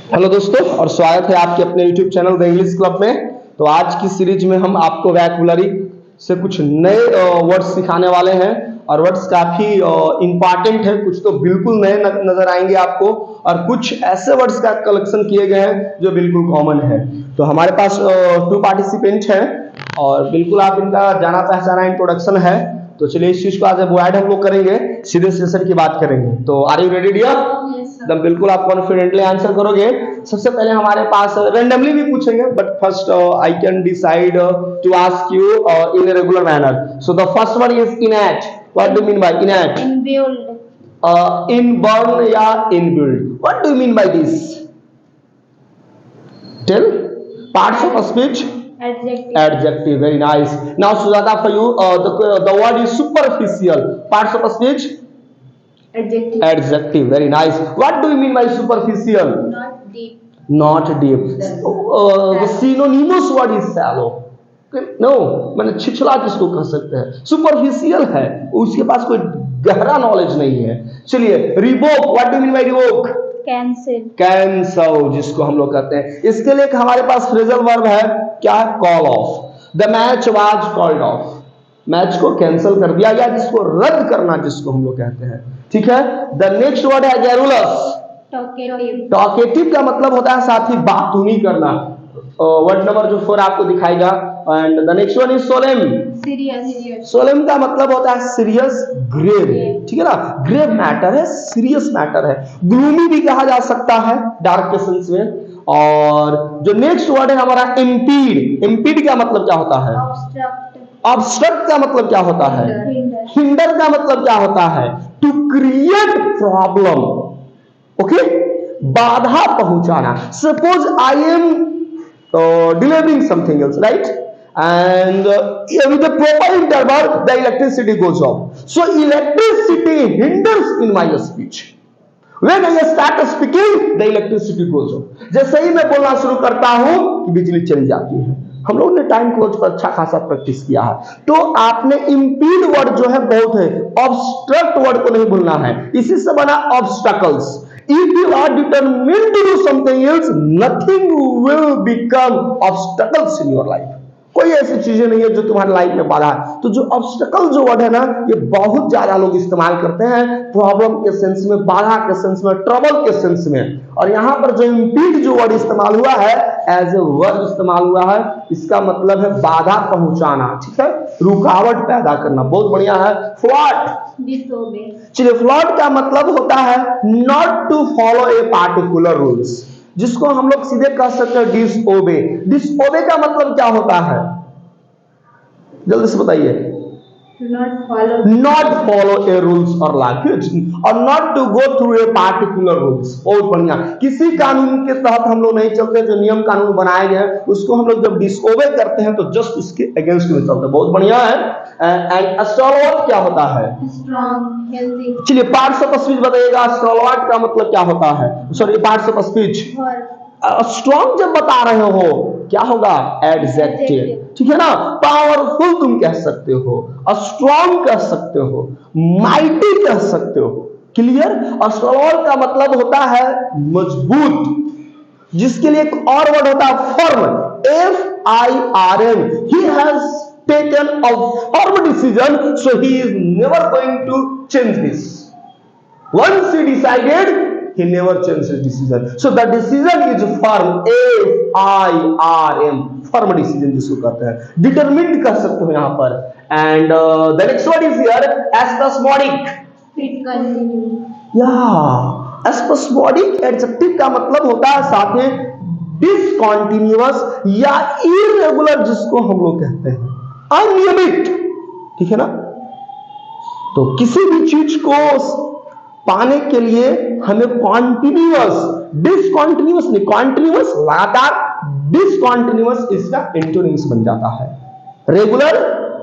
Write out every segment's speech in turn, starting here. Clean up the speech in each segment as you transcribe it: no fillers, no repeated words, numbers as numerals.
Hello दोस्तों, और स्वागत है आपके अपने YouTube channel the English club में। तो आज की सीरीज में हम आपको वैकबुलरी से कुछ नए वर्ड्स सिखाने वाले हैं, और वर्ड्स काफी इंपॉर्टेंट है। कुछ तो बिल्कुल नए नजर आएंगे आपको, और कुछ ऐसे वर्ड्स का कलेक्शन किए गए हैं जो बिल्कुल कॉमन है। तो हमारे पास 2 पार्टिसिपेंट हैं, और बिल्कुल आप इनका जाना पहचाना इंट्रोडक्शन है। तो चलिए इस चीज को आज अवॉइड हम लोग करेंगे, सीधे सेशन की बात करेंगे। तो आर यू रेडी डियर? एकदम बिल्कुल आप कॉन्फिडेंटली आंसर करोगे। सबसे पहले हमारे पास रेंडमली भी पूछेंगे, but first I can decide to ask you in a regular manner. So the first one is innate. What do you mean by innate? Inbuilt. Inborn या inbuilt? What do you mean by this? Tell. Parts of speech. Adjective. Adjective, very nice. Now Sujata, for you the word is superficial. Parts of speech. Adjective. Adjective, very nice. What do you mean by superficial? Not deep. Not deep. The synonymous word is shallow. No, मैंने छिछला किसको कह सकते हैं? Superficial है, उसके पास कोई गहरा knowledge नहीं है। चलिए revoke. What do you mean bye revoke? Cancel. Cancel, जिसको हम लोग कहते हैं। इसके लिए हमारे पास फ्रेजल वर्ब है, क्या? Call of. The match was called off. Match को कैंसिल कर दिया गया, जिसको रद्द करना जिसको हम लोग कहते हैं। ठीक है। द नेक्स्ट वर्ड है गैरुलस। Talkative. टॉकेटिव का मतलब होता है साथी, बातूनी करना। वर्ड नंबर जो 4 आपको दिखाएगा। And the next one is solemn. Serious. Solemn का मतलब होता है सीरियस, ग्रेव। ठीक है ना, ग्रेव मैटर है, सीरियस मैटर है। ग्लूमी भी कहा जा सकता है डार्क के सेंस में। और जो नेक्स्ट वर्ड है हमारा इम्पीड। इम्पीड का मतलब क्या होता है? Obstruct. ऑब्स्ट्रक्ट का मतलब क्या होता है? Hinder. हिंडर का मतलब क्या होता है? To create problem. ओके, बाधा पहुंचाना। Suppose I am delivering something else, right? And with the proper interval the electricity goes off. So electricity hinders in my speech. When I start speaking the electricity goes off. जैसे ही मैं बोलना शुरू करता हूं कि बिजली चली जाती है। हम लोग ने टाइम क्लोज पर अच्छा खासा प्रैक्टिस किया है। तो आपने इम्पीड वर्ड जो है बहुत है, ऑब्स्ट्रक्ट वर्ड को नहीं भूलना है। इसी से बना ऑब्स्टकल्स। If you are determined to do something else, nothing will become obstacles in your life. कोई ऐसी चीजें नहीं है जो तुम्हारी लाइफ में बाधा है। तो जो ऑब्स्टकल जो वर्ड है ना, ये बहुत ज्यादा लोग इस्तेमाल करते हैं प्रॉब्लम के सेंस में, बाधा के सेंस में, ट्रबल के सेंस में। और यहाँ पर जो इम्पीड जो वर्ड इस्तेमाल हुआ है, एज ए वर्ड इस्तेमाल हुआ है, इसका मतलब है बाधा पहुंचाना। ठीक है, रुकावट पैदा करना। बहुत बढ़िया है। फ्लॉट। Disobey. चलिए, फ्लॉट का मतलब होता है not to follow a particular rules, जिसको हम लोग सीधे कह सकते हैं डिसओबे। डिसओबे का मतलब क्या होता है? जल्दी से बताइए। Not follow. Not follow a rules और लॉ, और not to go through a particular rules. बहुत बढ़िया। किसी कानून के तहत हम लोग नहीं चलते। जो नियम कानून बनाए गए हैं उसको हम लोग जब डिसओबे करते हैं तो जस्ट उसके अगेंस्ट में चलते हैं। बहुत बढ़िया है। एंड स्टॉलवर्ट क्या होता है? Strong. Healthy. चलिए, पार्ट्स ऑफ स्पीच बताइएगा। स्टॉलवर्ट का मतलब क्या होता है? Sorry, parts of speech. Verb. Strong जब बता रहे हो क्या होगा? एडजेक्टिव। ठीक है ना। पावरफुल तुम कह सकते हो, स्ट्रॉन्ग कह सकते हो, माइटी कह सकते हो। क्लियर। और स्टॉलवर्ट का मतलब होता है मजबूत, जिसके लिए एक और वर्ड होता है firm. FIRM। He has taken a firm decision, so he is never going to change this. Once he decided, he never changed his decision. So the decision is firm. FIRM, firm decision जिसको कहते हैं। Determined कह सकते हो यहाँ पर। And the next word is here spasmodic. It continue. Yeah, spasmodic adjective का मतलब होता है साथ में discontinuous या irregular, जिसको हम लोग कहते हैं अनियमित। ठीक है ना। तो किसी भी चीज को पाने के लिए हमें कॉन्टिन्यूअस, डिसकॉन्टिन्यूअस नहीं, कॉन्टिन्यूअस लगातार, डिसकॉन्टिन्यूअस इसका एंटोनिम्स बन जाता है। रेगुलर,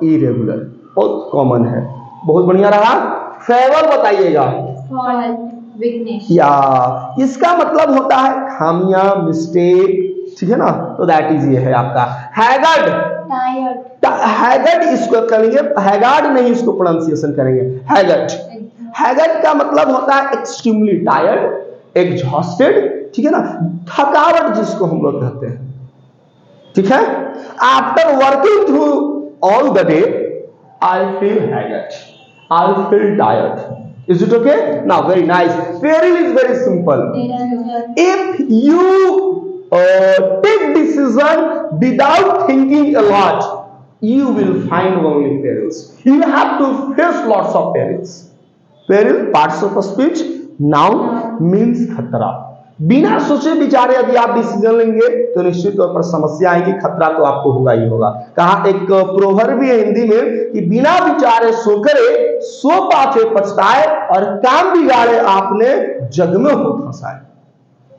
इरेगुलर, बहुत कॉमन है। बहुत बढ़िया रहा। फेवर बताइएगा। Fault. Weakness. या इसका मतलब होता है खामियां, मिस्टेक। ठीक है ना। तो दैट इज ये है आपका हैगर्ड। Tired. हैगर्ड इसको करेंगे, हैगार्ड नहीं, इसको प्रोनाउंसिएशन करेंगे हैगर्ड। हैगर्ड का मतलब होता है एक्सट्रीमली टायर्ड, एग्जॉस्टेड, ठीक है ना, थकावट जिसको हम लोग कहते हैं, ठीक है। After working through all the day I feel haggard, I feel tired. Is it okay? Now very nice. Peril is very simple. If you take decision without thinking a lot, you will find only perils. You have to face lots of perils. Peril, parts of a speech, noun means खतरा। बिना सोचे विचारे यदि आप decision लेंगे तो निश्चित तौर पर समस्या आएगी, खतरा तो आपको होगा ही होगा। कहा एक प्रोवर्ब भी है हिंदी में कि बिना विचारे सो करे, सो पाछे पछताए, और काम बिगाड़े आपने जग में हो फंसाए।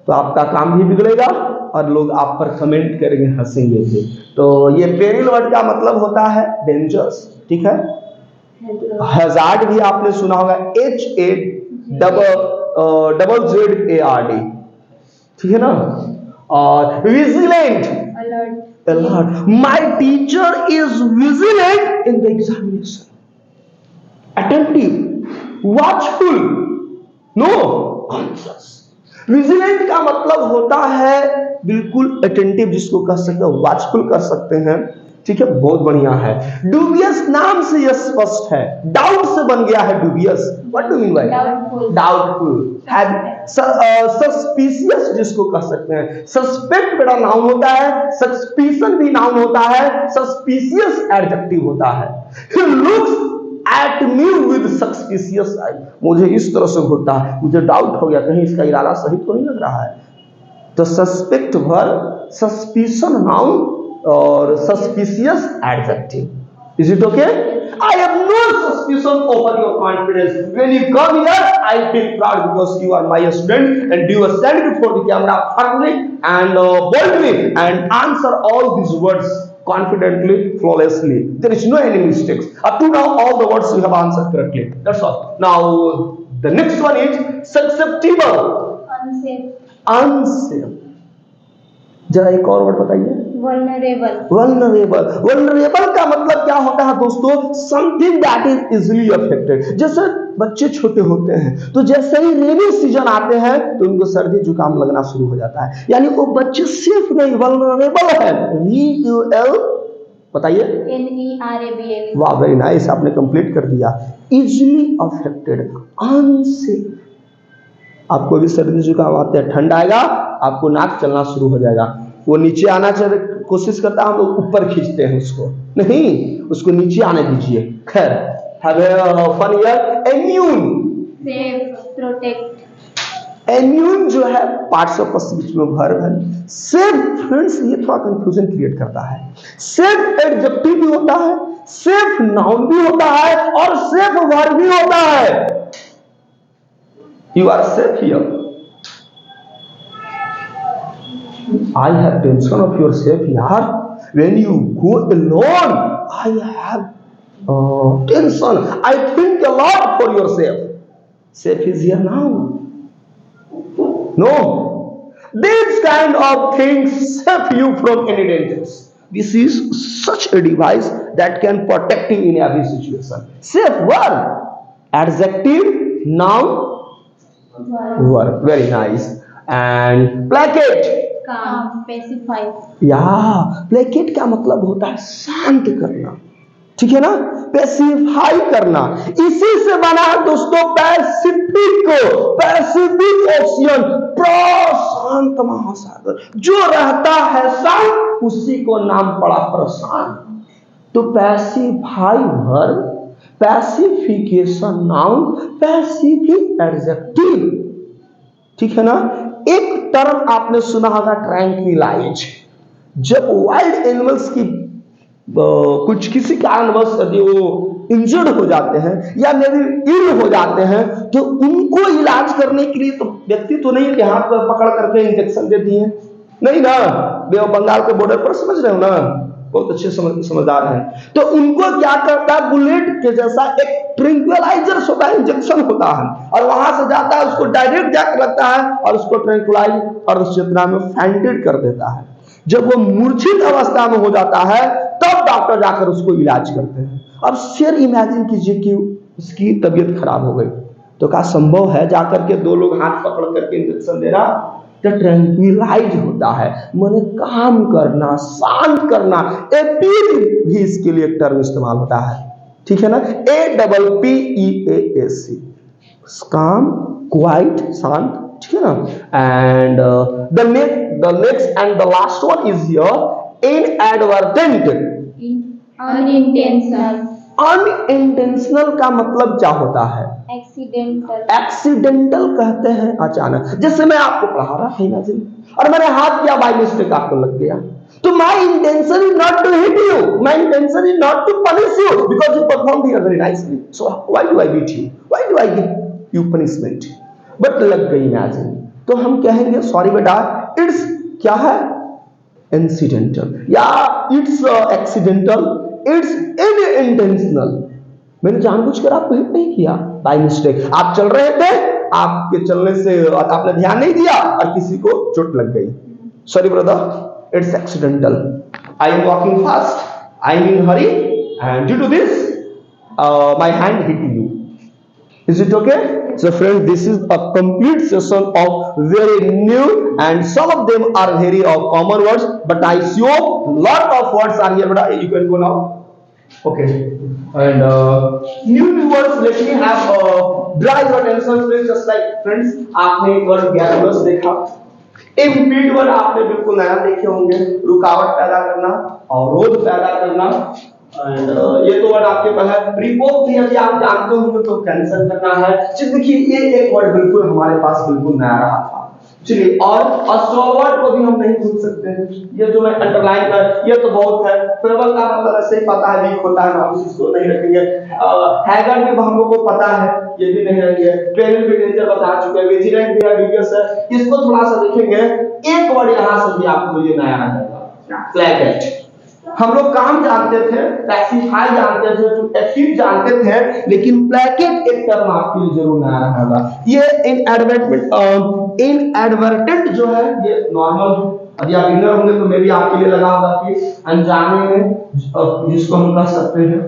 तो आपका काम भी बिगड़ेगा और लोग आप पर कमेंट करेंगे, हंसेंगे भी। तो ये पेरिल वर्ड का मतलब होता है डेंजर्स, ठीक है। हैजार्ड भी आपने सुना होगा, HAZZARD, ठीक है ना। और vigilant, alert. My teacher is vigilant in the examination, attentive, watchful, no answers. Vigilant का मतलब होता है बिल्कुल अटेंटिव, जिसको कह सकते हैं वॉचफुल कर सकते हैं, ठीक है, बहुत बढ़िया है। डूबियस नाम से यह स्पष्ट है, डाउट से बन गया है dubious. What do mean by doubtful? Suspicious जिसको कह सकते हैं, सस्पेक्ट बड़ा नाउन होता है, सस्पिशन भी नाउन होता है, सस्पिशियस एडजेक्टिव होता है। He looks at me with suspicious eye, मुझे इस तरह से घूरता है, मुझे डाउट हो गया कहीं इसका इरादा सही तो नहीं लग रहा है। तो सस्पेक्ट वर्ब, सस्पिशन नाउन और suspicious adjective. Is it okay? I have no suspicion over your confidence. When you come here, I feel proud because you are my student and you are standing before the camera firmly and boldly and answer all these words confidently, flawlessly. There is no any mistakes. Up to now, all the words you have answered correctly. That's all. Now, the next one is susceptible. Unsafe. जरा एक और word बताइए। Vulnerable का मतलब क्या होता है दोस्तों? Something that is easily affected. जैसे बच्चे छोटे होते हैं तो जैसे ही रेनी सीजन आते हैं तो उनको सर्दी जुकाम लगना शुरू हो जाता है, यानी वो बच्चे सेफ नहीं, वल्नरेबल है। VUL बताइए। NERABLE। वाह, वेरी नाइस, आपने कंप्लीट कर दिया। Easily affected, unsafe. आपको भी सर्दी जुकाम आते हैं, ठंड आएगा आपको नाक चलना शुरू हो जाएगा, वो नीचे आना चाहिए, कोशिश करता है, हम लोग ऊपर खींचते हैं उसको, नहीं, उसको नीचे आने दीजिए। खैर, fun here. Immune, safe, protect. Immune जो है पार्ट्स ऑफ स्पीच में वर्ब है। सेफ फ्रेंड्स, ये थोड़ा कंफ्यूजन क्रिएट करता है। सेफ एडजेक्टिव भी होता है, सेफ नाउन भी होता है और सेफ वर्ब भी होता है। You are safe here. I have tension of your safe yaar. When you go alone, I have tension. I think a lot for your safe. Safe is here now. No, these kind of things save you from any dangers. This is such a device that can protect you in every situation. Safe word, adjective, noun, verb. Very nice. And placate, calm, pacify। या placket का मतलब होता है शांत करना, ठीक है ना, पेसिफाई करना। इसी से बना है दोस्तों पैसिफिक, पैसिफिक ओशियन, प्रशांत महासागर। जो रहता है शांत उसी को नाम पड़ा प्रशांत। तो pacify verb, pacification noun, pacific adjective, ठीक है ना। एक टर्म आपने सुना होगा ट्रैंक्विलाइज। जब वाइल्ड एनिमल्स की कुछ किसी कारणवश यदि वो इंजर्ड हो जाते हैं या मे बी इल हो जाते हैं तो उनको इलाज करने के लिए तो व्यक्ति तो नहीं कि हाथ पर पकड़ करके इंजेक्शन दे दिए, नहीं ना। बे बंगाल के बॉर्डर पर समझ रहे हो ना, बहुत अच्छे समझदार हैं। तो उनको क्या करता है, बुलेट के जैसा एक ट्रैंक्विलाइजर होता है, इंजेक्शन होता है, और वहां से जाता है, उसको डायरेक्ट जाकर लगता है और उसको ट्रैंक्विलाइज और उस चेतना में फैंटेड कर देता है। जब वो मूर्छित अवस्था में हो जाता है तब डॉक्टर जाकर उसको इलाज करते हैं। अब शेयर इमेजिन कीजिए कि उसकी तबीयत खराब हो गई तो क्या संभव है जाकर के दो लोग हाथ पकड़ करके इंजेक्शन देना? ट्रैंक्विलाइज होता है, माने काम करना, शांत करना। एपीज भी इसके लिए एक टर्म इस्तेमाल होता है, ठीक है ना, APPEAS, काम, क्वाइट, शांत, ठीक है ना। And the next and the last one is here inadvertent. Unintentional. Unintentional का मतलब क्या होता है? Accidental. एक्सीडेंटल कहते हैं अचानक। जैसे मैं आपको पढ़ा रहा था इमेजिन, और मैंने हाथ किया, बाय मिस्टेक आपको लग गया, तो my intention is not to hit you, my intention is not to punish you, because you performed here very nicely, so why do I beat you, why do I give you punishment, but लग गई imagine, तो हम कहेंगे sorry बेटा, it's क्या है, incidental, या it's accidental, it's इनइंटेंशनल। मैंने जानबूझकर आपको हिट नहीं किया, बाय मिस्टेक। आप चल रहे थे, आपके चलने से आपने ध्यान नहीं दिया और किसी को चोट लग गई, sorry brother, it's accidental. I am walking fast, I am in hurry, and due to this my hand hit you. Is it okay? So friends, this is a complete session of very new, and some of them are very common words, but I show lot of words are here, but you can go now. Okay. And new words, let me have draw your attention please, just like friends, आपने एक word गैरनेस देखा, impede word आपने बिल्कुल नया देखे होंगे, रुकावट पैदा करना, अवरोध पैदा करना। एंड ये तो वर्ड आपके पास है। रिपोर्ट यदि आप जानते होंगे तो कैंसिल करना है। चलिए देखिए, ये एक वर्ड बिल्कुल हमारे पास बिल्कुल नया रहा था। चलिए, और स्टॉलवर्ड को भी हम नहीं भूल सकते हैं। ये जो मैं अंडरलाइन कर, ये तो बहुत है। प्रबल का मतलब ऐसे ही पता है, वीक होता है, हम इसको नहीं रखेंगे। हैगर भी हम लोग को पता है, ये भी नहीं रखेंगे। पेनिल भी डेंजर बता चुके हैं, विजिलेंट भी एम्बिगियस है, इसको थोड़ा सा देखेंगे। एक वर्ड यहाँ से भी आपको ये नया आ जाएगा, प्लेकेट। हम लोग काम जानते थे, टैक्सीफाई जानते थे, एक्टिव जानते थे, लेकिन प्लेकेट एक टर्म आपके लिए जरूर नया रहेगा। ये इनएडवर्टेंट जो है, ये नॉर्मल, यदि आप इनर होंगे तो मे भी आपके लिए लगा होगा कि अनजाने में, जिसको हम कह सकते हैं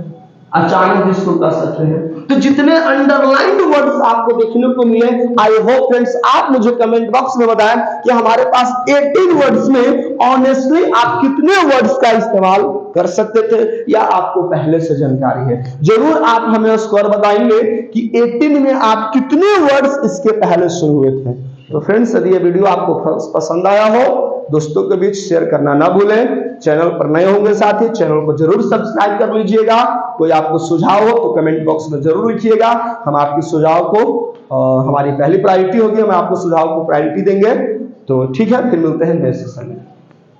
अचानक, जिसको कह सकते हैं। तो जितने अंडरलाइंड वर्ड्स आपको देखने को मिले, आई होप फ्रेंड्स आप मुझे कमेंट बॉक्स में बताएं कि हमारे पास 18 वर्ड्स में ऑनेस्टली आप कितने वर्ड्स का इस्तेमाल कर सकते थे, या आपको पहले से जानकारी है। जरूर आप हमें स्कोर बताएंगे कि 18 में आप कितने वर्ड्स इसके पहले शुरू हुए थे। तो फ्रेंड्स, यदि ये वीडियो आपको पसंद आया हो, दोस्तों के बीच शेयर करना ना भूलें। चैनल पर नए होंगे साथी, चैनल को जरूर सब्सक्राइब कर लीजिएगा। कोई आपको सुझाव हो तो कमेंट बॉक्स में जरूर लिखिएगा। हम आपके सुझाव को, हमारी पहली प्रायोरिटी होगी, हम आपको सुझाव को प्रायोरिटी देंगे। तो ठीक है, फिर मिलते हैं नेक्स्ट सेशन में।